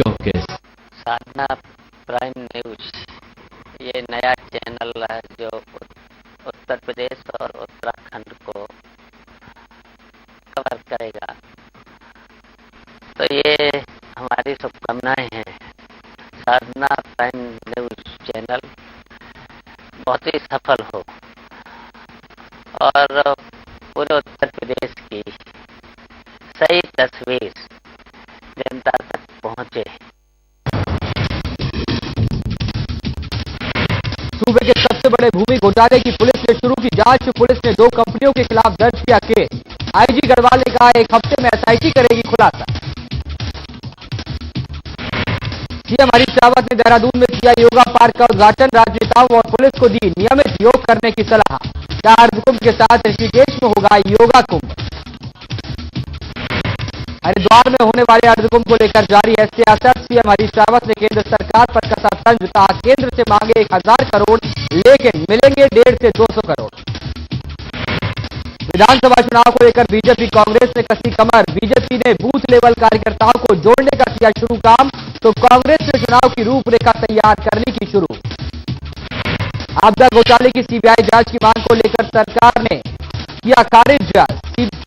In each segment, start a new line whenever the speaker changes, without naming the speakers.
क्यों केस?
साधना Prime news ये नया चैनल है जो उत्तर प्रदेश और उत्तराखंड को कवर करेगा, तो ये हमारी शुभकामनाएं हैं। साधना प्राइम न्यूज चैनल बहुत ही सफल हो और पूरे उत्तर प्रदेश की सही तस्वीर जनता तक पहुंचे।
सूबे के सबसे बड़े भूमि घोटाले की पुलिस ने शुरू की जांच। पुलिस ने 2 कंपनियों के खिलाफ दर्ज किया केस। आईजी गढ़वाल ने कहा 1 हफ्ते में एसआईटी करेगी खुलासा। सीएम हरीश रावत ने देहरादून में किया योगा पार्क का उद्घाटन। राजनेताओं और पुलिस को दी नियमित योग करने की सलाह। 4 अर्धकुंभ के साथ ऋषिकेश में होगा योगा कुंभ। हरिद्वार में होने वाले अर्धकुंभ को लेकर जारी है सियासत। सीएम हरीश रावत ने केंद्र सरकार पर कसा तंज। कहा केंद्र से मांगे 1000 करोड़ लेकिन मिलेंगे 150 से 200 करोड़। विधानसभा चुनाव को लेकर बीजेपी कांग्रेस ने कसी कमर। बीजेपी ने बूथ लेवल कार्यकर्ताओं को जोड़ने का किया शुरू काम, तो कांग्रेस ने चुनाव की रूपरेखा तैयार करने की शुरू। आपदा घोटाले की सीबीआई जांच की मांग को लेकर सरकार ने किया खारिज।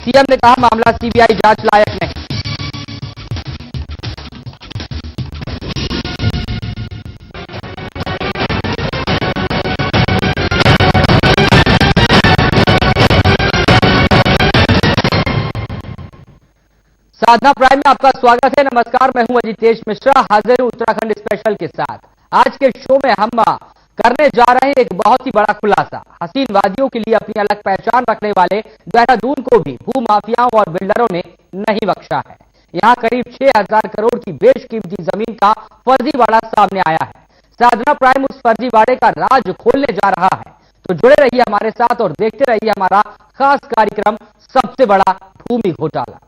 सीएम ने कहा मामला सीबीआई जांच लायक नहीं। साधना प्राइम में आपका स्वागत है। नमस्कार, मैं हूं अजितेश मिश्रा, हाजिर हूं उत्तराखंड स्पेशल के साथ। आज के शो में हम करने जा रहे हैं एक बहुत ही बड़ा खुलासा। हसीन वादियों के लिए अपनी अलग पहचान रखने वाले देहरादून को भी भू माफियाओं और बिल्डरों ने नहीं बख्शा है। यहां करीब 6000 करोड़ की बेशकीमती जमीन का फर्जीवाड़ा सामने आया है। साधना प्राइम उस फर्जीवाड़े का राज खोलने जा रहा है, तो जुड़े रहिए हमारे साथ और देखते रहिए हमारा खास कार्यक्रम सबसे बड़ा भूमि घोटाला।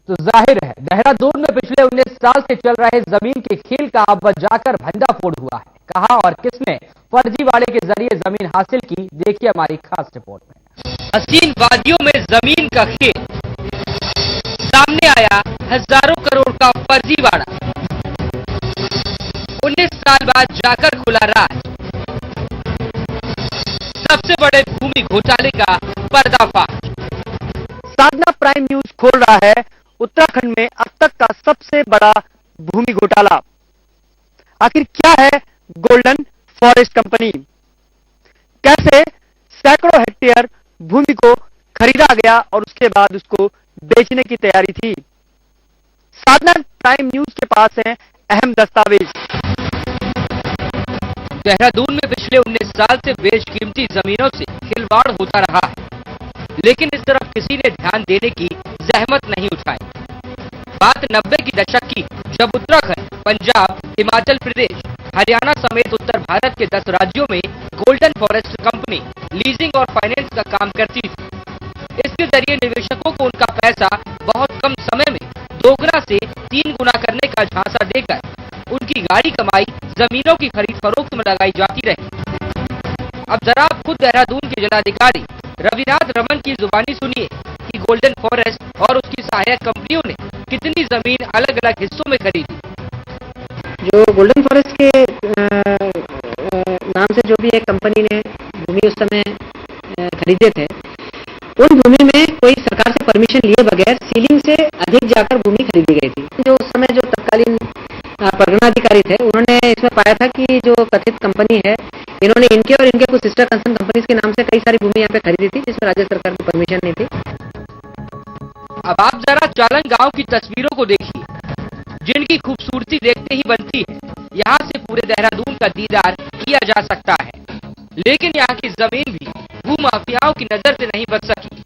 तो जाहिर है देहरादून में पिछले 19 साल से चल रहे जमीन के खेल का अब जाकर भंडाफोड़ हुआ है। कहां और किसने फर्जीवाड़े के जरिए जमीन हासिल की, देखिए हमारी खास रिपोर्ट में। हसीन वादियों में जमीन का खेल सामने आया। हजारों करोड़ का फर्जीवाड़ा 19 साल बाद जाकर खुला राज। सबसे बड़े भूमि घोटाले का पर्दाफाश। साधना प्राइम न्यूज खोल रहा है उत्तराखंड में अब तक का सबसे बड़ा भूमि घोटाला। आखिर क्या है गोल्डन फॉरेस्ट कंपनी? कैसे सैकड़ों हेक्टेयर भूमि को खरीदा गया और उसके बाद उसको बेचने की तैयारी थी? साधना प्राइम न्यूज के पास है अहम दस्तावेज। देहरादून में पिछले 19 साल से बेशकीमती जमीनों से खिलवाड़ होता रहा है, लेकिन इस तरफ किसी ने ध्यान देने की जहमत नहीं उठाई। बात 90 की दशक की, जब उत्तराखंड, पंजाब, हिमाचल प्रदेश, हरियाणा समेत उत्तर भारत के 10 राज्यों में गोल्डन फॉरेस्ट कंपनी लीजिंग और फाइनेंस का काम करती थी। इसके जरिए निवेशकों को उनका पैसा बहुत कम समय में 2 गुना से 3 गुना करने का झांसा देकर उनकी गाढ़ी कमाई जमीनों की खरीद फरोख्त में लगाई जाती रही। अब जरा आप खुद देहरादून के जिलाधिकारी रविनाथ रमन की जुबानी सुनिए कि गोल्डन फॉरेस्ट और उसकी सहायक कंपनियों ने कितनी जमीन अलग अलग हिस्सों में खरीदी।
जो गोल्डन फॉरेस्ट के नाम से जो भी एक कंपनी ने भूमि उस समय खरीदे थे, उन भूमि में कोई सरकार से परमिशन लिए बगैर सीलिंग से अधिक जाकर भूमि खरीदी गई थी। जो उस समय जो तत्कालीन परगनाधिकारी थे, उन्होंने इसमें पाया था कि जो कथित कंपनी है, इन्होंने इनके और इनके कुछ सिस्टर कंसर्न कंपनीज के नाम से कई सारी भूमि यहाँ पे खरीदी थी, जिसमें राज्य सरकार की परमिशन नहीं थी।
अब आप जरा चालन गांव की तस्वीरों को देखिए, जिनकी खूबसूरती देखते ही बनती है यहाँ से पूरे देहरादून का दीदार किया जा सकता है। लेकिन यहाँ की जमीन भी भू माफियाओं की नजर से नहीं बच सकी।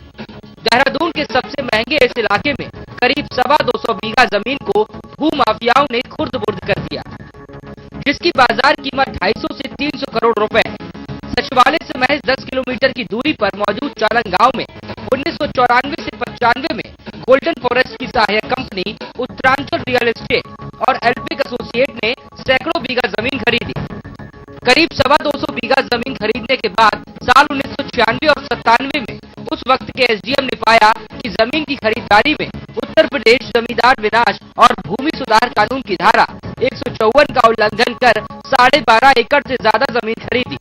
देहरादून के सबसे महंगे इस इलाके में करीब 250 बीघा जमीन को भू माफियाओं ने खुर्द-बुर्द कर दिया, जिसकी बाजार कीमत 250 से 300 करोड़ रुपए है। सचिवालय से महज 10 किलोमीटर की दूरी पर मौजूद चालन गांव में 1994 से 95 में गोल्डन फॉरेस्ट की सहायक कंपनी उत्तरांचल रियल एस्टेट और एल्पिक एसोसिएट ने सैकड़ों बीघा जमीन खरीदी। करीब 225 बीघा जमीन खरीदने के बाद साल 1996 और 97 में उस वक्त के एसडीएम ने पाया कि जमीन की खरीदारी में उत्तर प्रदेश जमींदार विनाश और भूमि सुधार कानून की धारा 154 का उल्लंघन कर 12.5 एकड़ से ज्यादा जमीन खरीदी।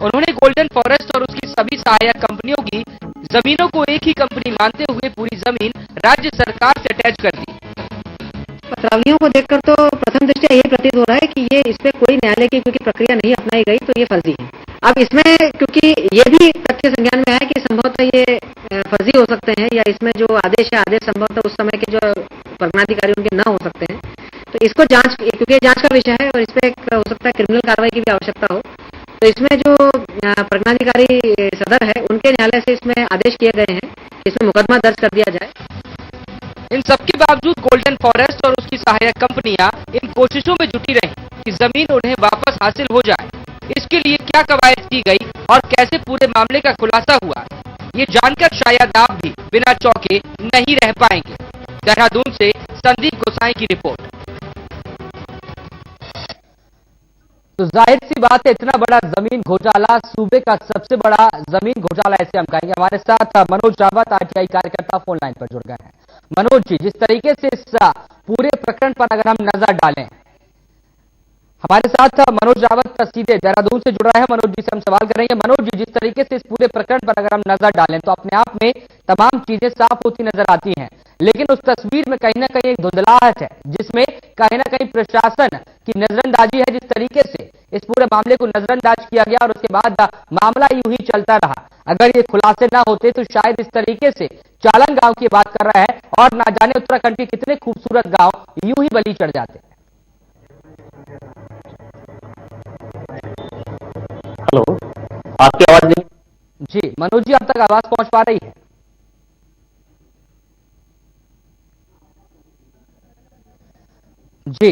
उन्होंने गोल्डन फॉरेस्ट और उसकी सभी सहायक कंपनियों की जमीनों को एक ही कंपनी मानते हुए पूरी जमीन राज्य सरकार से अटैच कर दी।
पत्रावलियों को देखकर तो प्रथम दृष्टया यही प्रतीत हो रहा है कि ये इस पे कोई न्यायालय की क्योंकि प्रक्रिया नहीं अपनाई गई तो ये फर्जी है। अब इसमें क्योंकि ये भी तथ्य संज्ञान में है कि संभवतः ये फर्जी हो सकते हैं या इसमें जो आदेश है आदेश संभवतः उस समय के जो परगनाधिकारी उनके न हो सकते हैं, तो इसको जांच, क्योंकि ये जांच का विषय है और इस पे हो सकता है क्रिमिनल कार्रवाई की भी आवश्यकता हो, तो इसमें जो परगनाधिकारी सदर है उनके न्यायालय से इसमें आदेश किए गए हैं, इसमें मुकदमा दर्ज कर दिया जाए।
इन सबके बावजूद गोल्डन फॉरेस्ट और उसकी सहायक कंपनियां इन कोशिशों में जुटी रही कि जमीन उन्हें वापस हासिल हो जाए। इसके लिए क्या कवायद की गई और कैसे पूरे मामले का खुलासा हुआ, ये जानकर शायद आप भी बिना चौंके नहीं रह पाएंगे। देहरादून से संदीप गोसाई की रिपोर्ट।
तो जाहिर सी बात है, इतना बड़ा जमीन घोटाला, सूबे का सबसे बड़ा जमीन घोटाला ऐसे हम कहेंगे। हमारे साथ मनोज रावत आरटीआई कार्यकर्ता फोन लाइन पर जुड़ गए हैं। मनोज जी, जिस तरीके से इस पूरे प्रकरण पर अगर हम नजर डालें, हमारे साथ मनोज रावत सीधे देहरादून से जुड़ रहा है। मनोज जी से हम सवाल करेंगे। मनोज जी, जिस तरीके से इस पूरे प्रकरण पर अगर हम नजर डालें तो अपने आप में तमाम चीजें साफ होती नजर आती हैं, लेकिन उस तस्वीर में कहीं ना कहीं एक धुंधलाहट है, जिसमें कहीं ना कहीं प्रशासन की नजरअंदाजी है। जिस तरीके से इस पूरे मामले को नजरअंदाज किया गया और उसके बाद मामला यूं ही चलता रहा। अगर ये खुलासे ना होते तो शायद इस तरीके से चालन गांव की बात कर रहा है और ना जाने उत्तराखंड के कितने खूबसूरत गांव यूं ही बलि चढ़ जाते।
हेलो, आपकी आवाज नहीं?
जी मनोज जी, अब तक आवाज पहुंच पा रही है? जी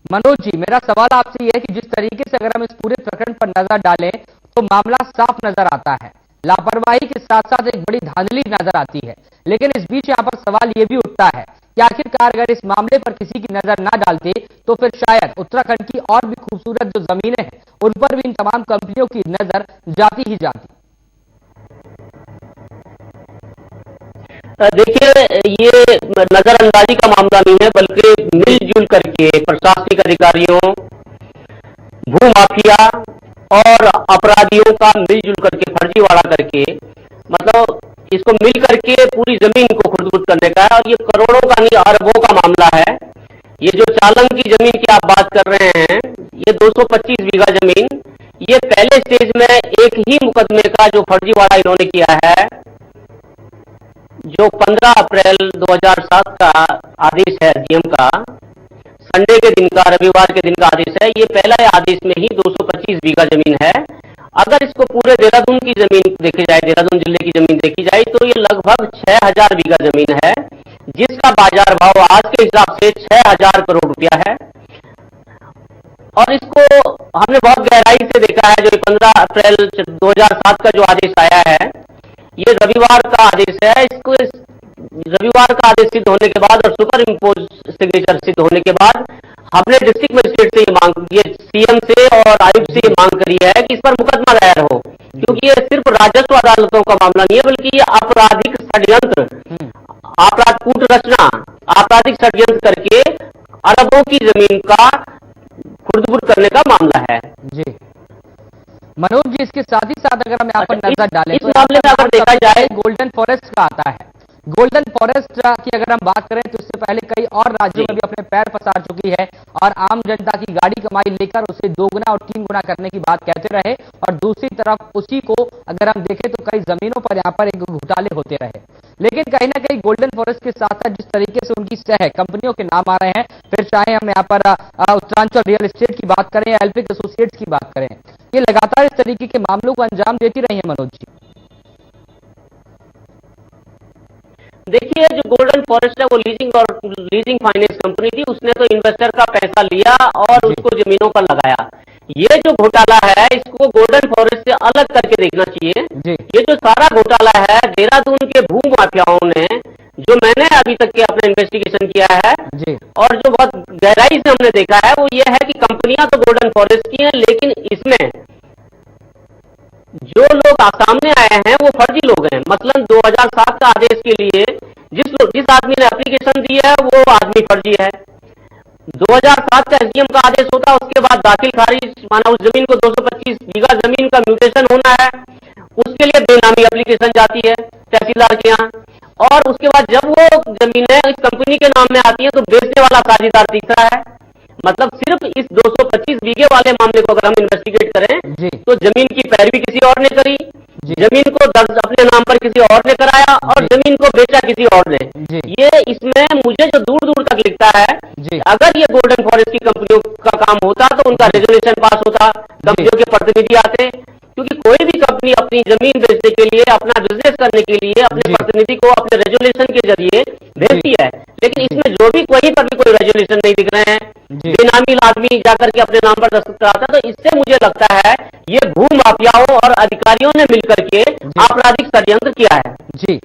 मनोज जी, मेरा सवाल आपसे यह है कि जिस तरीके से अगर हम इस पूरे प्रकरण पर नजर डालें तो मामला साफ नजर आता है, लापरवाही के साथ साथ एक बड़ी धांधली नजर आती है, लेकिन इस बीच यहां पर सवाल यह भी उठता है कि आखिरकार अगर इस मामले पर किसी की नजर ना डालते तो फिर शायद उत्तराखंड की और भी खूबसूरत जो जमीनें हैं उन पर भी इन तमाम कंपनियों की नजर जाती ही जाती।
देखिए, ये नजरअंदाजी का मामला नहीं है, बल्कि मिलजुल करके प्रशासनिक अधिकारियों, भूमाफिया और अपराधियों का मिलजुल करके फर्जीवाड़ा करके, मतलब इसको मिल करके पूरी जमीन को खुर्द-बुर्द करने का है। और ये करोड़ों का नहीं, अरबों का मामला है। ये जो चालन की जमीन की आप बात कर रहे हैं, ये 225 बीघा जमीन, ये पहले स्टेज में एक ही मुकदमे का जो फर्जीवाड़ा इन्होंने किया है, जो 15 अप्रैल 2007 का आदेश है डीएम का, संडे के दिन का, रविवार के दिन का आदेश है। ये पहला आदेश में ही 225 बीघा जमीन है। अगर इसको पूरे देहरादून की जमीन देखी जाए, देहरादून जिले की जमीन देखी जाए, तो ये लगभग 6000 बीघा जमीन है, जिसका बाजार भाव आज के हिसाब से 6000 करोड़ रुपया है। और इसको हमने बहुत गहराई से देखा है। जो 15 अप्रैल 2007 का जो आदेश आया है, ये रविवार का आदेश है। इसको रविवार का आदेश सिद्ध होने के बाद और सुपर इम्पोज सिग्नेचर सिद्ध होने के बाद हमने डिस्ट्रिक्ट मजिस्ट्रेट से ये सीएम से और आयुक्त से ये मांग करी है कि इस पर मुकदमा दायर हो, क्योंकि ये सिर्फ राजस्व अदालतों का मामला नहीं है, बल्कि ये आपराधिक षड्यंत्र, कूट रचना, आपराधिक षड्यंत्र करके अरबों की जमीन का खुर्द-बुर्द करने का मामला है।
जी मनोज जी, इसके साथ ही साथ अगर हम यहाँ पर नजर डालें
इस मामले में अगर देखा जाए,
गोल्डन फॉरेस्ट का आता है। गोल्डन फॉरेस्ट की अगर हम बात करें तो इससे पहले कई और राज्यों में भी अपने पैर पसार चुकी है और आम जनता की गाड़ी कमाई लेकर उसे 2 गुना और 3 गुना करने की बात कहते रहे, और दूसरी तरफ उसी को अगर हम देखें तो कई जमीनों पर यहाँ पर एक घोटाले होते रहे। लेकिन कहीं ना कहीं गोल्डन फॉरेस्ट के साथ साथ जिस तरीके से उनकी सह कंपनियों के नाम आ रहे हैं, फिर चाहे हम यहाँ पर उत्तरांचल रियल एस्टेट की बात करें या एल्पिक एसोसिएट्स की बात करें, ये लगातार इस तरीके के मामलों को अंजाम देती रही है। मनोज जी,
देखिए, जो गोल्डन फॉरेस्ट है वो लीजिंग फाइनेंस कंपनी थी। उसने तो इन्वेस्टर का पैसा लिया और उसको जमीनों पर लगाया। ये जो घोटाला है, इसको गोल्डन फॉरेस्ट से अलग करके देखना चाहिए। ये जो सारा घोटाला है, देहरादून के भू माफियाओं ने जो मैंने अभी तक के अपना इन्वेस्टिगेशन किया है
जी
और जो बहुत गहराई से हमने देखा है वो ये है कि कंपनियां तो गोल्डन फॉरेस्ट की हैं, लेकिन इसमें जो लोग सामने आए हैं वो फर्जी लोग हैं। मसलन 2007 का आदेश के लिए जिस आदमी ने एप्लीकेशन दी है वो आदमी फर्जी है। 2007 का एसडीएम का आदेश होता है, उसके बाद दाखिल खारिज, माना उस जमीन को 225 बीघा जमीन का म्यूटेशन होना है, उसके लिए बेनामी एप्लीकेशन जाती है तहसीलदार के यहाँ, और उसके बाद जब वो जमीनें इस कंपनी के नाम में आती है तो बेचने वाला साझेदार तीसरा है। मतलब सिर्फ इस 225 बीघे वाले मामले को अगर हम इन्वेस्टिगेट करें
जी
तो जमीन की पैरवी किसी और ने करी,
जी
जमीन को दर्ज अपने नाम पर किसी और ने कराया और
जी
जमीन को बेचा किसी और ने।
जी
ये इसमें मुझे जो दूर दूर तक लिखता है,
जी
अगर ये गोल्डन फॉरेस्ट की कंपनियों का काम होता तो उनका रेजोल्यूशन पास होता, कंपनियों के प्रतिनिधि आते, क्योंकि कोई भी कंपनी अपनी जमीन बेचने के लिए, अपना बिजनेस करने के लिए अपने
जी
प्रतिनिधि को अपने रेजोल्यूशन के जरिए भेजती है, लेकिन इसमें जो भी कहीं पर भी कोई रेजोल्यूशन नहीं दिख रहे हैं,
जी
बेनामी आदमी जाकर के अपने नाम पर दस्तखत कराता, तो इससे मुझे लगता है ये भू माफियाओं और अधिकारियों ने मिलकर के आपराधिक षड्यंत्र किया है।
जी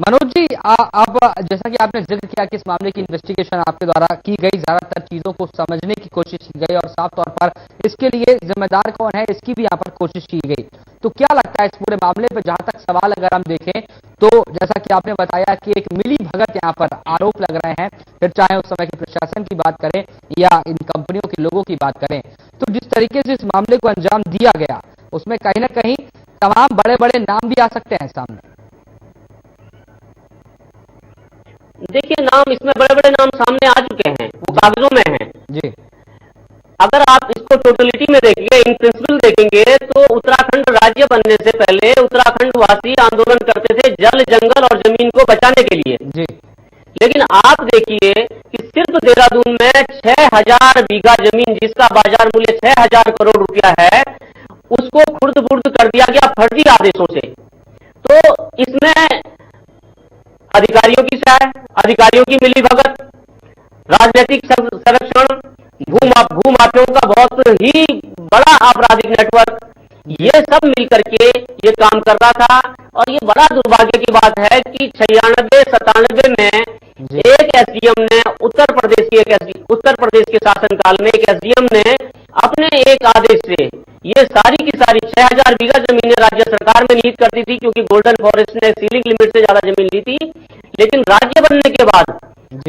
मनोज जी, अब जैसा कि आपने जिक्र किया कि इस मामले की इन्वेस्टिगेशन आपके द्वारा की गई, ज्यादातर चीजों को समझने की कोशिश की गई और साफ तौर पर इसके लिए जिम्मेदार कौन है इसकी भी यहाँ पर कोशिश की गई। तो क्या लगता है इस पूरे मामले पर, जहां तक सवाल अगर हम देखें तो जैसा कि आपने बताया कि एक मिली भगत यहाँ पर आरोप लग रहे हैं, फिर चाहे उस समय के प्रशासन की बात करें या इन कंपनियों के लोगों की बात करें, तो जिस तरीके से इस मामले को अंजाम दिया गया उसमें कहीं ना कहीं तमाम बड़े बड़े नाम भी आ सकते हैं सामने।
देखिए, नाम इसमें बड़े बड़े नाम सामने आ चुके हैं, वो कागजों में हैं।
जी
अगर आप इसको टोटलिटी में देखेंगे, इन प्रिंसिपल देखेंगे, तो उत्तराखंड राज्य बनने से पहले उत्तराखंड वासी आंदोलन करते थे जल, जंगल और जमीन को बचाने के लिए।
जी
लेकिन आप देखिए कि सिर्फ देहरादून में 6000 बीघा जमीन जिसका बाजार मूल्य 6000 करोड़ रुपया है, उसको खुर्द बुर्द कर दिया गया फर्जी आदेशों से। तो इसमें अधिकारियों की सहाय, अधिकारियों की मिलीभगत, राजनीतिक संरक्षण, भूमाफियों का बहुत ही बड़ा आपराधिक नेटवर्क, ये सब मिलकर के ये काम कर रहा था। और ये बड़ा दुर्भाग्य की बात है कि 96-97 में एक एसडीएम ने उत्तर प्रदेश के शासनकाल में एक एसडीएम ने अपने एक आदेश से ये सारी की सारी 6000 बीघा जमीनें राज्य सरकार में निहित करती थी, क्योंकि गोल्डन फॉरेस्ट ने सीलिंग लिमिट से ज्यादा जमीन ली थी। लेकिन राज्य बनने के बाद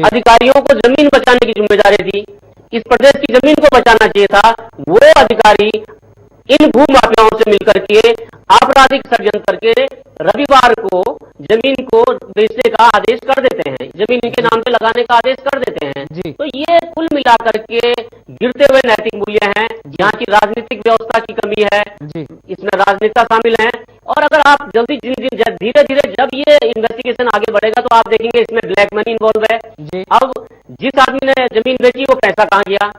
अधिकारियों को जमीन बचाने की जिम्मेदारी थी, इस प्रदेश की जमीन को बचाना चाहिए था। वो अधिकारी इन भू माफियाओं से मिलकर के आपराधिक षड्यंत्र करके रविवार को जमीन को बेचने का आदेश कर देते हैं, जमीन इनके नाम पे लगाने का आदेश कर देते हैं। तो ये कुल मिलाकर के गिरते हुए नैतिक मूल्य हैं, यहाँ की राजनीतिक व्यवस्था की कमी है, इसमें राजनेता शामिल हैं। और अगर आप जल्दी धीरे धीरे जब ये इन्वेस्टिगेशन आगे बढ़ेगा तो आप देखेंगे इसमें ब्लैक मनी इन्वॉल्व है। अब जिस आदमी ने जमीन बेची वो पैसा कहाँ गया?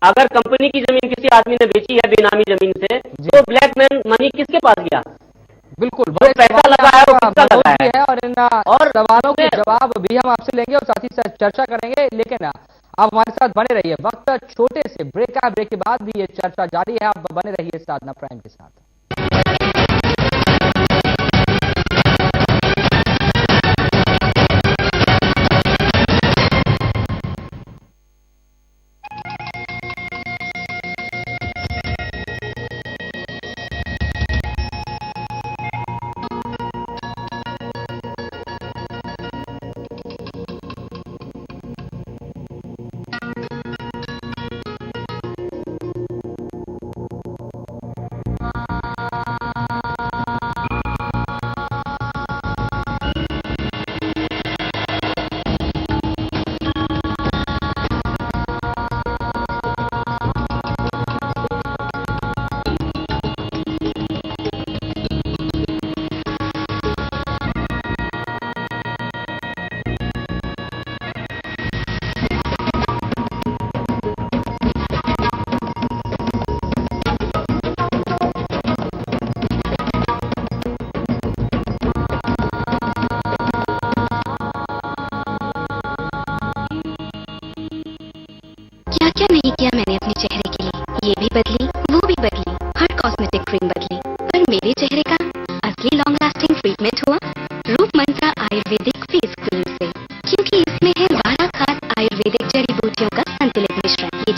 अगर कंपनी की जमीन किसी आदमी ने बेची है बेनामी जमीन से, तो ब्लैक मनी किसके पास गया?
बिल्कुल,
बड़े पैसा लगा है, वो किसका लगा है?
और इन सवालों के जवाब भी हम आपसे लेंगे और साथ ही साथ चर्चा करेंगे, लेकिन आप हमारे साथ बने रहिए। वक्त छोटे से ब्रेक है, ब्रेक के बाद भी ये चर्चा जारी है, आप बने रहिए साधना प्राइम के साथ।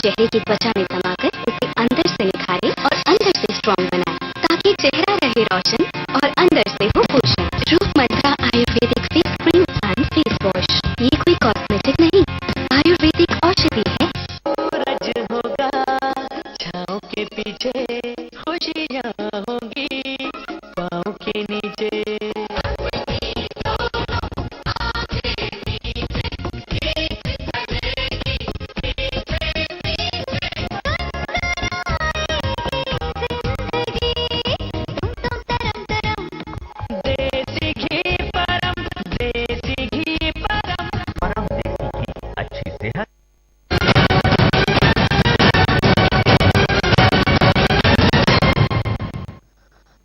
चेहरे की त्वचा में समाकर उसे अंदर से निखारे और अंदर से स्ट्रॉन्ग बनाए, ताकि चेहरा रहे रोशन और अंदर से हो पोषण। Roop Mantra ayurvedic face cream and face wash, ये कोई कॉस्मेटिक नहीं, आयुर्वेदिक औषधि है।
सूरज होगा छाँव के पीछे, खुशियाँ होंगी पाँव के नीचे। देसी घी परम, देसी घी परम, परम देसी घी, अच्छी सेहत।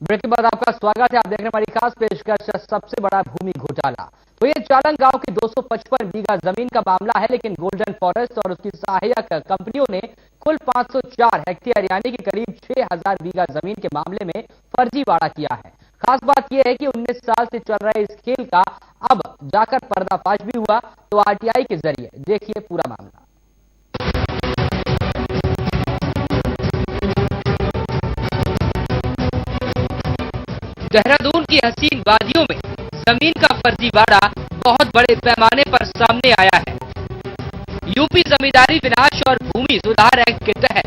ब्रेक के बाद आपका स्वागत है। आप देख रहे हैं हमारी खास पेशकश सबसे बड़ा भूमि घोटाला। तो ये चालंग गांव की 255 बीघा जमीन का मामला है, लेकिन गोल्डन फॉरेस्ट और उसकी सहायक कंपनियों ने कुल 504 हेक्टेयर यानी कि करीब 6000 बीघा जमीन के मामले में फर्जीवाड़ा किया है। खास बात यह है कि 19 साल से चल रहे इस खेल का अब जाकर पर्दाफाश भी हुआ। तो आरटीआई के जरिए देखिए पूरा मामला।
देहरादून की हसीन वादियों में जमीन का फर्जीवाड़ा बहुत बड़े पैमाने पर सामने आया है। यूपी जमींदारी विनाश और भूमि सुधार एक्ट के तहत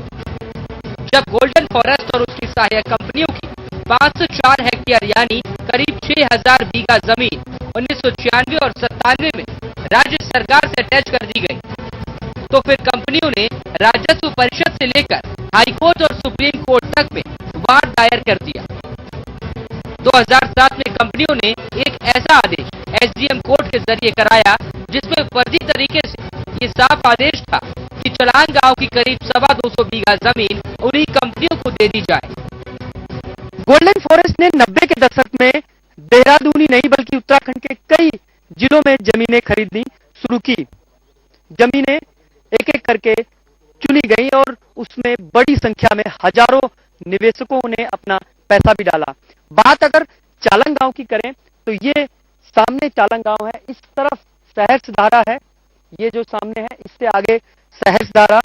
जब गोल्डन फॉरेस्ट और उसकी सहायक कंपनियों की 504 हेक्टेयर यानी करीब 6000 बीघा जमीन 1996 और 97 में राज्य सरकार से अटैच कर दी गई, तो फिर कंपनियों ने राजस्व परिषद से लेकर हाईकोर्ट और सुप्रीम कोर्ट तक में वाद दायर कर दिया। 2007 में कंपनियों ने एक ऐसा आदेश एसडीएम कोर्ट के जरिए कराया जिसमें फर्जी तरीके से ये साफ आदेश था कि चालंग गांव की करीब 225 बीघा जमीन उन्हीं कंपनियों को दे दी जाए।
गोल्डन फॉरेस्ट ने 90 के दशक में देहरादून ही नहीं बल्कि उत्तराखंड के कई जिलों में जमीनें खरीदनी शुरू की। जमीनें एक एक करके चुनी गई और उसमें बड़ी संख्या में हजारों निवेशकों ने अपना पैसा भी डाला। बात अगर चालंग गांव की करें तो ये सामने चालंग गांव है, इस तरफ सहस्त्रधारा है, ये जो सामने है इससे आगे सहस्त्रधारा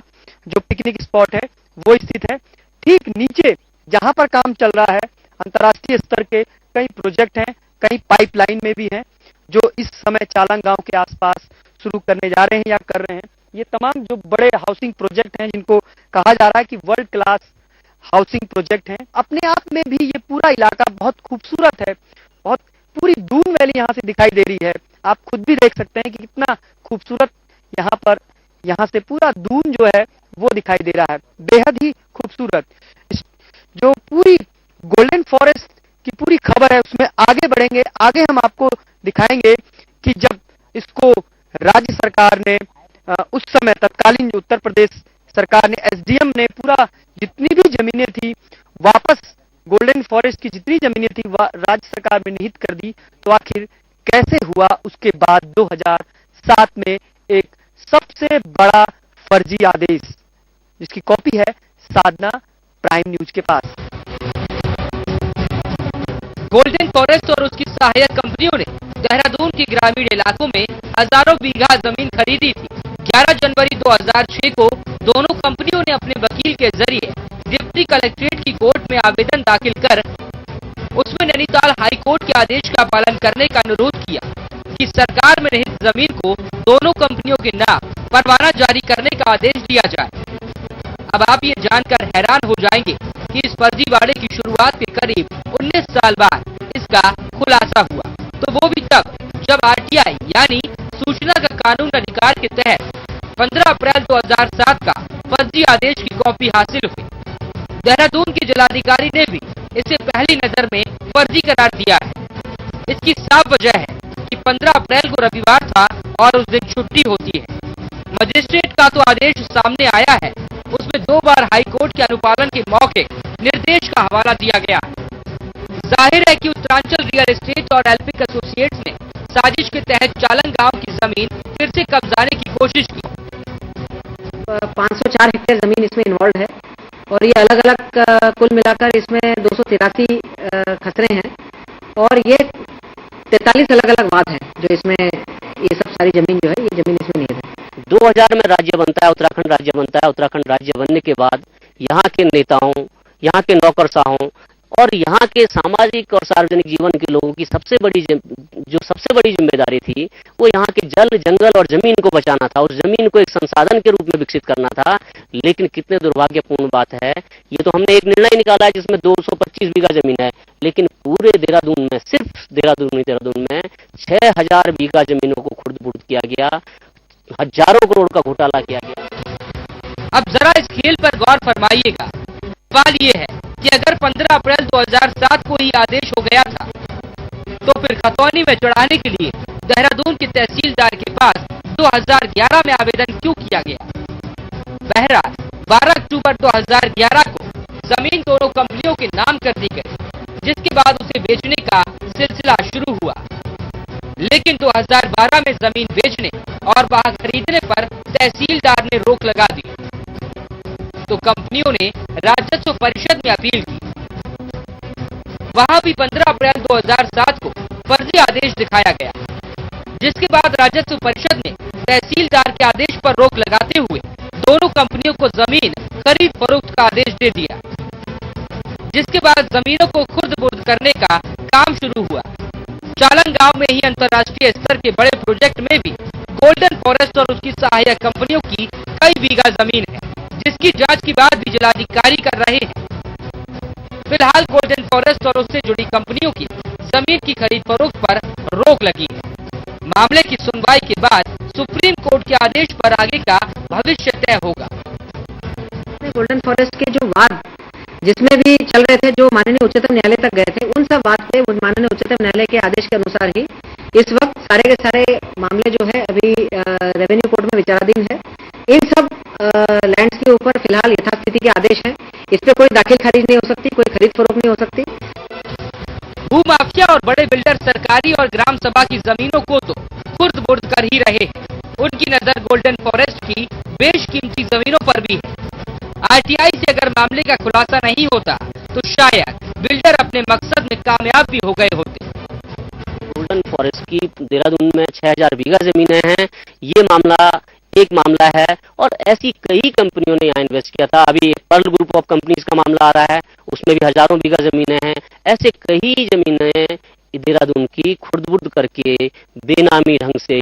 जो पिकनिक स्पॉट है वो स्थित है। ठीक नीचे जहां पर काम चल रहा है अंतर्राष्ट्रीय स्तर के कई प्रोजेक्ट हैं, कई पाइपलाइन में भी हैं जो इस समय चालंग गांव के आसपास शुरू करने जा रहे हैं या कर रहे हैं। ये तमाम जो बड़े हाउसिंग प्रोजेक्ट हैं जिनको कहा जा रहा है कि वर्ल्ड क्लास हाउसिंग प्रोजेक्ट हैं। अपने आप में भी ये पूरा इलाका बहुत खूबसूरत है, बहुत पूरी दून वैली यहाँ से दिखाई दे रही है। आप खुद भी देख सकते हैं कि कितना खूबसूरत यहाँ से पूरा दून जो है वो दिखाई दे रहा है, बेहद ही खूबसूरत। जो पूरी गोल्डन फॉरेस्ट की पूरी खबर है उसमें आगे बढ़ेंगे। आगे हम आपको दिखाएंगे कि जब इसको राज्य सरकार ने उस समय तत्कालीन उत्तर प्रदेश सरकार ने एसडीएम ने पूरा जितनी भी जमीनें थी वापस गोल्डन फॉरेस्ट की जितनी जमीनें थी राज्य सरकार में निहित कर दी, तो आखिर कैसे हुआ उसके बाद 2007 में एक सबसे बड़ा फर्जी आदेश जिसकी कॉपी है साधना प्राइम न्यूज के पास।
गोल्डन फॉरेस्ट और उसकी सहायक कंपनियों ने देहरादून के ग्रामीण इलाकों में हजारों बीघा जमीन खरीदी थी। 11 जनवरी 2006 को दोनों कंपनियों ने अपने वकील के जरिए डिप्टी कलेक्ट्रेट की कोर्ट में आवेदन दाखिल कर उसमें नैनीताल हाई कोर्ट के आदेश का पालन करने का अनुरोध किया कि सरकार में निहित जमीन को दोनों कंपनियों के नाम परवाना जारी करने का आदेश दिया जाए। अब आप ये जानकर हैरान हो जाएंगे कि इस फर्जीवाड़े की शुरुआत के करीब 19 साल बाद इसका खुलासा हुआ, तो वो भी तब जब आरटीआई यानी सूचना का कानून अधिकार के तहत 15 अप्रैल 2007 का फर्जी आदेश की कॉपी हासिल हुई। देहरादून के जिलाधिकारी ने भी इसे पहली नजर में फर्जी करार दिया है। इसकी साफ वजह है कि 15 अप्रैल को रविवार था और उस दिन छुट्टी होती है। मजिस्ट्रेट का तो आदेश सामने आया है, उसमें 2 बार हाई कोर्ट के अनुपालन के मौके निर्देश का हवाला दिया गया है। जाहिर है कि उत्तरांचल रियल एस्टेट और एल्पिक एसोसिएट्स ने साजिश के तहत चालंग गांव की जमीन फिर से कब्जाने की कोशिश की।
504 हेक्टेयर जमीन इसमें इन्वॉल्व है और ये अलग अलग कुल मिलाकर इसमें 283 खसरे हैं और ये 43 अलग अलग वाद हैं जो इसमें ये सब सारी जमीन जो है ये जमीन इसमें निहित है।
2000 में राज्य बनता है, उत्तराखंड राज्य बनता है। उत्तराखंड राज्य बनने के बाद यहाँ के नेताओं, यहाँ के नौकरशाहों और यहाँ के सामाजिक और सार्वजनिक जीवन के लोगों की सबसे बड़ी जिम्मेदारी थी वो यहाँ के जल, जंगल और जमीन को बचाना था, उस जमीन को एक संसाधन के रूप में विकसित करना था। लेकिन कितने दुर्भाग्यपूर्ण बात है, ये तो हमने एक निर्णय निकाला है जिसमें 225 बीघा जमीन है, लेकिन पूरे देहरादून में, सिर्फ देहरादून में 6000 बीघा जमीनों को खुर्द-बुर्द किया गया, हजारों करोड़ का घोटाला किया गया।
अब जरा इस खेल पर गौर फरमाइएगा। सवाल ये है कि अगर 15 अप्रैल 2007 को ही आदेश हो गया था, तो फिर खतौनी में चढ़ाने के लिए देहरादून के तहसीलदार के पास 2011 में आवेदन क्यों किया गया? बहरहाल 12 अक्टूबर 2011 को जमीन दोनों कंपनियों के नाम कर दी गई, जिसके बाद उसे बेचने का सिलसिला शुरू हुआ। लेकिन 2012 में जमीन बेचने और वहां खरीदने पर तहसीलदार ने रोक लगा दी, तो कंपनियों ने राजस्व परिषद में अपील की। वहां भी 15 अप्रैल 2007 को फर्जी आदेश दिखाया गया, जिसके बाद राजस्व परिषद ने तहसीलदार के आदेश पर रोक लगाते हुए दोनों कंपनियों को जमीन खरीद फरोख्त का आदेश दे दिया, जिसके बाद जमीनों को खुर्द-बुर्द करने का काम शुरू हुआ। चालन गांव में ही अंतर्राष्ट्रीय स्तर के बड़े प्रोजेक्ट में भी गोल्डन फॉरेस्ट और उसकी सहायक कंपनियों की कई बीघा जमीन है, जिसकी जांच की बात भी जिलाधिकारी कर रहे हैं। फिलहाल गोल्डन फॉरेस्ट और उससे जुड़ी कंपनियों की जमीन की खरीद फरोख्त पर रोक लगी है। मामले की सुनवाई के बाद सुप्रीम कोर्ट के आदेश पर आगे का भविष्य तय होगा।
गोल्डन फॉरेस्ट के जो वाद जिसमें भी चल रहे थे, जो माननीय उच्चतम न्यायालय तक गए थे, उन सब बात पे माननीय उच्चतम न्यायालय के आदेश के अनुसार ही इस वक्त सारे के सारे मामले जो है अभी रेवेन्यू कोर्ट में विचाराधीन है। इन सब लैंड्स के ऊपर फिलहाल यथास्थिति के आदेश हैं। इस पे कोई दाखिल खारिज नहीं हो सकती, कोई खरीद फरोख्त नहीं हो सकती।
भू माफिया और बड़े बिल्डर सरकारी और ग्राम सभा की जमीनों को तो खुर्द-बुर्द कर ही रहे हैं। उनकी नजर गोल्डन फॉरेस्ट की बेशकीमती जमीनों पर भी है। आरटीआई से अगर मामले का खुलासा नहीं होता तो शायद बिल्डर अपने मकसद में कामयाब भी हो गए होते।
गोल्डन फॉरेस्ट की देहरादून में 6000 बीघा जमीनें हैं। ये मामला एक मामला है और ऐसी कई कंपनियों ने यहाँ इन्वेस्ट किया था। अभी पर्ल ग्रुप ऑफ कंपनीज का मामला आ रहा है, उसमें भी हजारों बीघा जमीनें हैं। ऐसे कई जमीनें देहरादून की खुर्द-बुर्द करके, बेनामी ढंग से,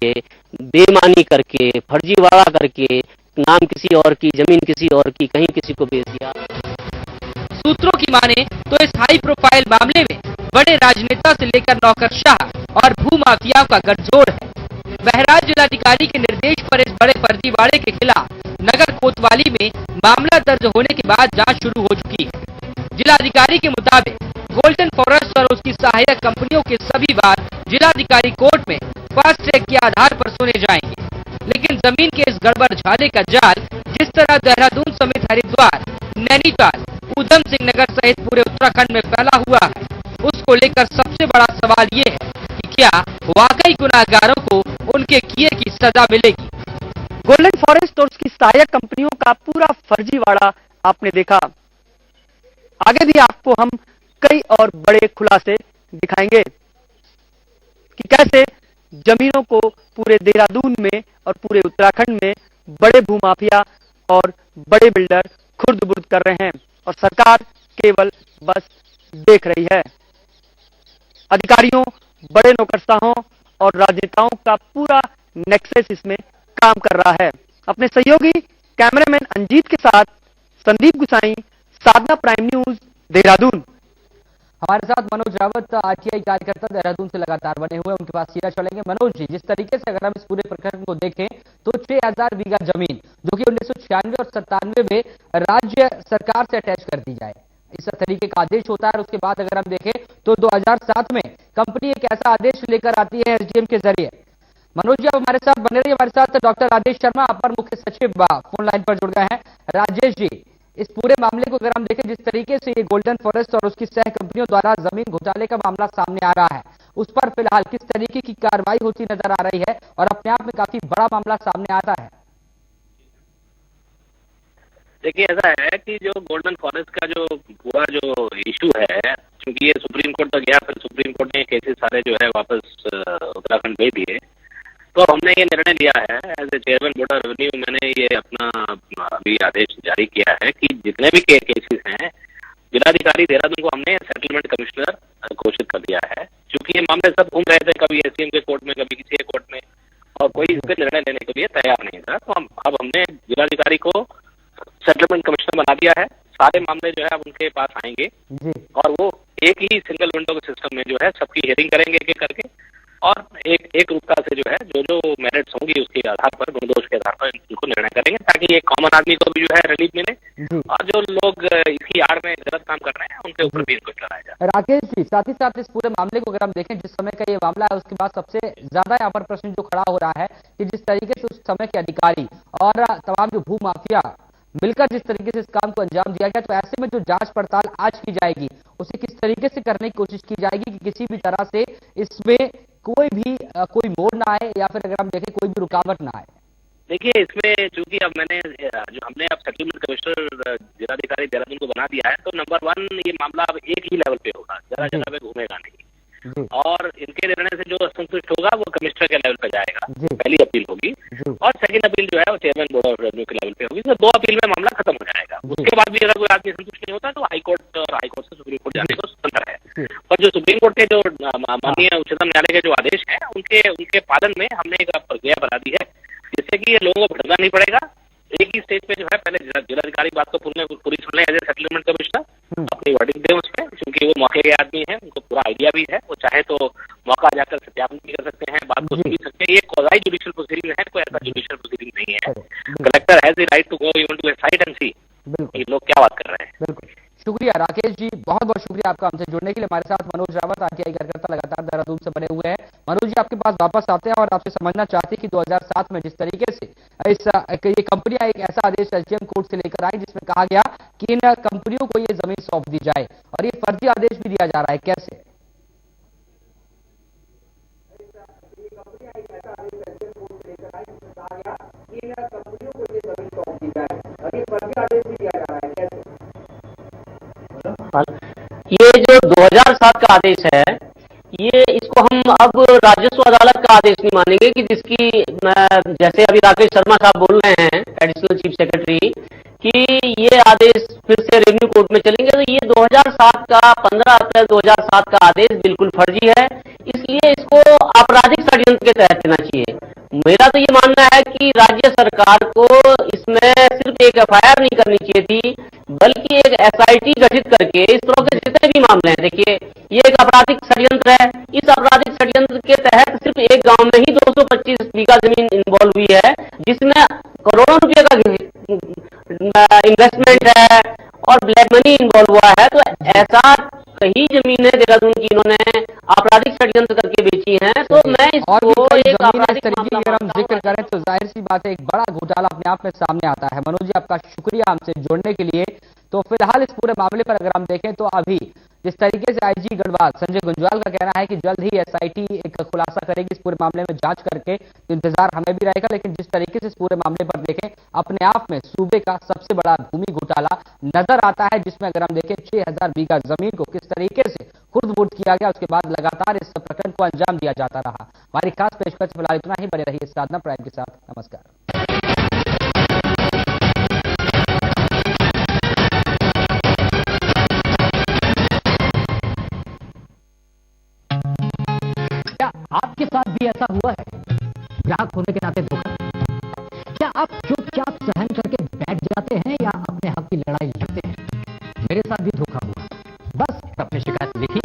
बेमानी करके, फर्जीवाड़ा करके, नाम किसी और की, जमीन किसी और की, कहीं किसी को बेच दिया।
सूत्रों की माने तो इस हाई प्रोफाइल मामले में बड़े राजनेता से लेकर नौकरशाह और भू माफियाओं का गठजोड़ है। बहरहाल जिलाधिकारी के निर्देश पर इस बड़े फर्जीवाड़े के खिलाफ नगर कोतवाली में मामला दर्ज होने के बाद जांच शुरू हो चुकी है। जिलाधिकारी के मुताबिक गोल्डन फॉरेस्ट और उसकी सहायक कंपनियों के सभी वाद जिलाधिकारी कोर्ट में फास्ट ट्रैक के आधार पर सुने जाएंगे। लेकिन जमीन के इस गड़बड़ झाले का जाल जिस तरह देहरादून समेत हरिद्वार, नैनीताल, ऊधम सिंह नगर सहित पूरे उत्तराखंड में फैला हुआ है, उसको लेकर सबसे बड़ा सवाल ये है कि क्या वाकई गुनाहगारों को उनके किए की सजा मिलेगी।
गोल्डन फॉरेस्ट और उसकी सहायक कंपनियों का पूरा फर्जीवाड़ा आपने देखा। आगे भी आपको हम कई और बड़े खुलासे दिखाएंगे कि कैसे जमीनों को पूरे देहरादून में और पूरे उत्तराखंड में बड़े भूमाफिया और बड़े बिल्डर खुर्द-बुर्द कर रहे हैं और सरकार केवल बस देख रही है। अधिकारियों, बड़े नौकरशाहों और राजनेताओं का पूरा नेक्सस इसमें काम कर रहा है। अपने सहयोगी कैमरामैन अंजीत के साथ संदीप गुसाई, साधना प्राइम न्यूज, देहरादून।
हमारे साथ मनोज रावत आरटीआई कार्यकर्ता देहरादून से लगातार बने हुए, उनके पास सीधा चलेंगे। मनोज जी, जिस तरीके से अगर हम इस पूरे प्रकरण को देखें तो 6000 बीघा जमीन जो कि 1996 और 97 में राज्य सरकार से अटैच कर दी जाए, इस तरीके का आदेश होता है। और उसके बाद अगर हम देखें तो 2007 में कंपनी एक ऐसा आदेश लेकर आती है एसडीएम के जरिए। मनोज जी, आप हमारे साथ बने रहिए। हमारे साथ डॉक्टर राजेश शर्मा, अपर मुख्य सचिव, फोन लाइन पर जुड़ गए हैं। राजेश जी, इस पूरे मामले को अगर हम देखें, जिस तरीके से ये गोल्डन फॉरेस्ट और उसकी सह कंपनियों द्वारा जमीन घोटाले का मामला सामने आ रहा है, उस पर फिलहाल किस तरीके की कार्रवाई होती नजर आ रही है और अपने आप में काफी बड़ा मामला सामने आता है?
देखिए, ऐसा है कि जो गोल्डन फॉरेस्ट का जो पूरा जो इशू है, क्योंकि ये सुप्रीम कोर्ट तक गया, फिर सुप्रीम कोर्ट ने केसेस सारे जो है वापस उत्तराखंड भेज दिए। तो हमने ये निर्णय लिया है as a chairman board of revenue, मैंने ये अपना अभी आदेश जारी किया है कि जितने भी केसेस हैं जिलाधिकारी देहरादून को हमने सेटलमेंट कमिश्नर घोषित कर दिया है। क्योंकि ये मामले सब घूम रहे थे, कभी एसडीएम के कोर्ट में, कभी किसी कोर्ट में, और कोई इस पर निर्णय लेने के लिए तैयार नहीं था। तो अब हमने जिलाधिकारी को सेटलमेंट कमिश्नर बना दिया है। सारे मामले जो है अब उनके पास आएंगे और वो एक ही सिंगल विंडो के सिस्टम में जो है सबकी हियरिंग करेंगे एक एक करके, और एक रूपता से जो है जो मेरिट्स होंगी उसके आधार पर, गुणदोष के आधार पर उनको निर्णय करेंगे, ताकि एक कॉमन आदमी को भी जो है रिलीफ मिले और जो लोग इसकी आड़ में गलत काम कर रहे हैं उनके ऊपर भी इनको चलाया जाए।
राकेश जी, साथ ही साथ इस पूरे मामले को अगर हम देखें, जिस समय का ये मामला है उसके बाद सबसे ज्यादा यहाँ पर प्रश्न जो खड़ा हो रहा है कि जिस तरीके से उस समय के अधिकारी और तमाम जो भू माफिया मिलकर जिस तरीके से इस काम को अंजाम दिया गया, तो ऐसे में जो जांच पड़ताल आज की जाएगी उसे किस तरीके से करने की कोशिश की जाएगी कि किसी भी तरह से इसमें कोई मोड़ ना आए, या फिर अगर हम देखें कोई भी रुकावट ना आए।
देखिए, इसमें चूंकि अब हमने अब सेटलमेंट कमिश्नर जिलाधिकारी देहरादून को बना दिया है, तो नंबर 1 ये मामला अब एक ही लेवल पे होगा, जगह पे घूमेगा नहीं, और इनके निर्णय से जो असंतुष्ट होगा वो कमिश्नर के लेवल पे जाएगा, पहली अपील होगी, और सेकंड अपील जो है वो चेयरमैन बोर्ड ऑफ रेवेन्यू के लेवल पे होगी। तो 2 अपील में मामला खत्म हो जाएगा। उसके बाद भी अगर कोई आदमी संतुष्ट नहीं होता तो हाईकोर्ट, और हाईकोर्ट से सुप्रीम कोर्ट जाने को स्वतंत्र है। और जो सुप्रीम कोर्ट के जो माननीय उच्चतम न्यायालय के जो आदेश है उनके पालन में हमने एक प्रक्रिया बना दी है, जिससे कि ये लोगों को भटकना नहीं पड़ेगा। एक ही स्टेज पे जो है पहले जिलाधिकारी बात को पूरी सुन ले एज ए सेटलमेंट कमिश्नर, अपनी वर्डिंग दे उसमें, क्योंकि वो मौके के आदमी है, उनको पूरा आइडिया भी है, वो चाहे तो मौका जाकर सत्यापन भी कर सकते हैं, बात को सुन भी सकते हैं। ये क्वाज़ी जुडिशियल प्रोसीडिंग है, कोई ऐसा जुडिशियल प्रोसीडिंग नहीं है। Collector has the right to go even to a site and see ये लोग क्या बात कर रहे हैं।
बिल्कुल, शुक्रिया राकेश जी, बहुत बहुत शुक्रिया आपका हमसे जुड़ने के लिए। हमारे साथ मनोज रावत आरटीआई कार्यकर्ता लगातार देहरादून से बने हुए हैं। मनोज जी, आपके पास वापस आते हैं और आपसे समझना चाहते हैं कि 2007 में जिस तरीके से ये कंपनियां एक ऐसा आदेश एसडीएम कोर्ट से लेकर आई जिसमें कहा गया कि इन कंपनियों को ये जमीन सौंप दी जाए, और ये फर्जी आदेश भी दिया जा रहा है, कैसे?
ये जो 2007 का आदेश है, ये इसको हम अब राजस्व अदालत का आदेश नहीं मानेंगे कि जिसकी जैसे अभी राकेश शर्मा साहब बोल रहे हैं, एडिशनल चीफ सेक्रेटरी, कि ये आदेश फिर से रेवेन्यू कोर्ट में चलेंगे। तो ये 2007 का 15 अप्रैल 2007 का आदेश बिल्कुल फर्जी है, इसलिए इसको आपराधिक षड्यंत्र के तहत लेना चाहिए। मेरा तो ये मानना है कि राज्य सरकार को इसमें सिर्फ एक एफआईआर नहीं करनी चाहिए थी, बल्कि एक एसआईटी गठित करके इस तरह के जितने भी मामले हैं, देखिए ये एक आपराधिक षड्यंत्र है, इस आपराधिक षड्यंत्र के तहत सिर्फ एक गांव में ही 225 बीघा जमीन इन्वॉल्व हुई है, जिसमें करोड़ों रुपए का इन्वेस्टमेंट है और ब्लैक मनी इन्वॉल्व हुआ है। तो ऐसा कई जमीनें देहरादून की इन्होंने आपराधिक षड्यंत्र करके बेची हैं। तो मैं इसको एक आपराधिक मामला
अगर हम जिक्र करें तो जाहिर सी बात है एक बड़ा घोटाला अपने आप में सामने आता है। मनोज जी, आपका शुक्रिया हमसे जुड़ने के लिए। तो फिलहाल इस पूरे मामले पर अगर हम देखें तो अभी जिस तरीके से आईजी गढ़वाल संजय गुंजवाल का कहना है कि जल्द ही एसआईटी एक खुलासा करेगी इस पूरे मामले में जांच करके, तो इंतजार हमें भी रहेगा। लेकिन जिस तरीके से इस पूरे मामले पर देखें, अपने आप में सूबे का सबसे बड़ा भूमि घोटाला नजर आता है, जिसमें अगर हम देखें 6000 बीघा जमीन को किस तरीके से खुर्द-बुर्द किया गया, उसके बाद लगातार इस प्रकरण को अंजाम दिया जाता रहा। हमारी खास पेशकश फिलहाल इतना ही, बने रहिए साधना प्राइम के साथ। नमस्कार।
आपके साथ भी ऐसा हुआ है? ग्राहक होने के नाते धोखा? क्या आप चुपचाप सहन करके बैठ जाते हैं या अपने हक की लड़ाई लड़ते हैं? मेरे साथ भी धोखा हुआ। बस अपनी शिकायत लिखी,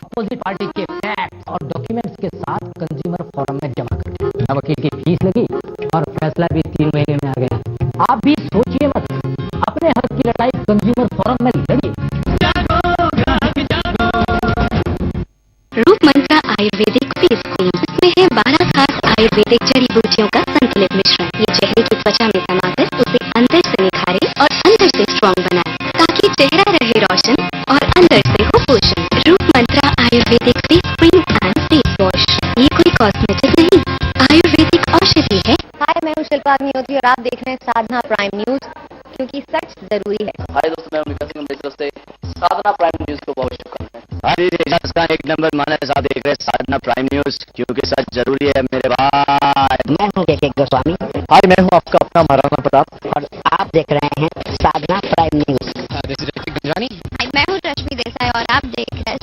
अपोजिट पार्टी के फैक्ट्स और डॉक्यूमेंट्स के साथ कंज्यूमर फोरम में जमा कर दिया। वकील की फीस लगी और फैसला भी 3 महीने में आ गया। आप भी सोचिए मत, अपने हक की लड़ाई कंज्यूमर फोरम में लड़िए।
रूप मंत्रा आयुर्वेदिक फेस क्रीम, इसमें है 12 खास आयुर्वेदिक जड़ी बूटियों का संतुलित मिश्रण। ये चेहरे की त्वचा में समाकर उसे अंदर से निखारे और अंदर से स्ट्रॉन्ग बनाए, ताकि चेहरा रहे रोशन और अंदर से हो पोषण। Roop Mantra ayurvedic face cream and face wash, ये कोई कॉस्मेटिक नहीं, आयुर्वेदिक औषधि है।
हाय, मैं हूँ शिल्पा अग्निहोत्री और आप देख रहे हैं साधना प्राइम न्यूज, क्योंकि सच जरूरी है।
हाय दोस्तों, मैं अमृता सिंह से साधना प्राइम न्यूज को बहुत शुभकामनाएं। हाँ जी, देश का एक नंबर माना साथ देख रहे साधना प्राइम न्यूज, क्योंकि सच जरूरी है मेरे भाई।
मैं हूँ के गोस्वामी।
हाय, मैं हूँ आपका अपना महाराणा प्रताप
और आप देख रहे हैं Sadhna Prime News.
This is Hrithik Ganjani.
मैं हूँ रश्मि देसाई और आप देख रहे हैं